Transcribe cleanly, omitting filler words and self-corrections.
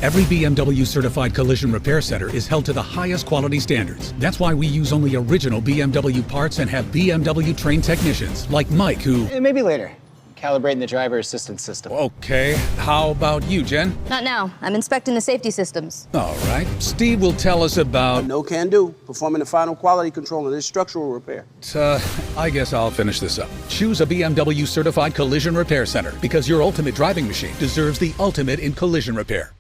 Every BMW certified collision repair center is held to the highest quality standards. That's why we use only original BMW parts and have BMW trained technicians like Mike, who... Maybe later. Calibrating the driver assistance system. Okay, how about you, Jen? Not now. I'm inspecting the safety systems. All right, Steve will tell us about... No can do. Performing the final quality control of this structural repair. I guess I'll finish this up. Choose a BMW certified collision repair center because your ultimate driving machine deserves the ultimate in collision repair.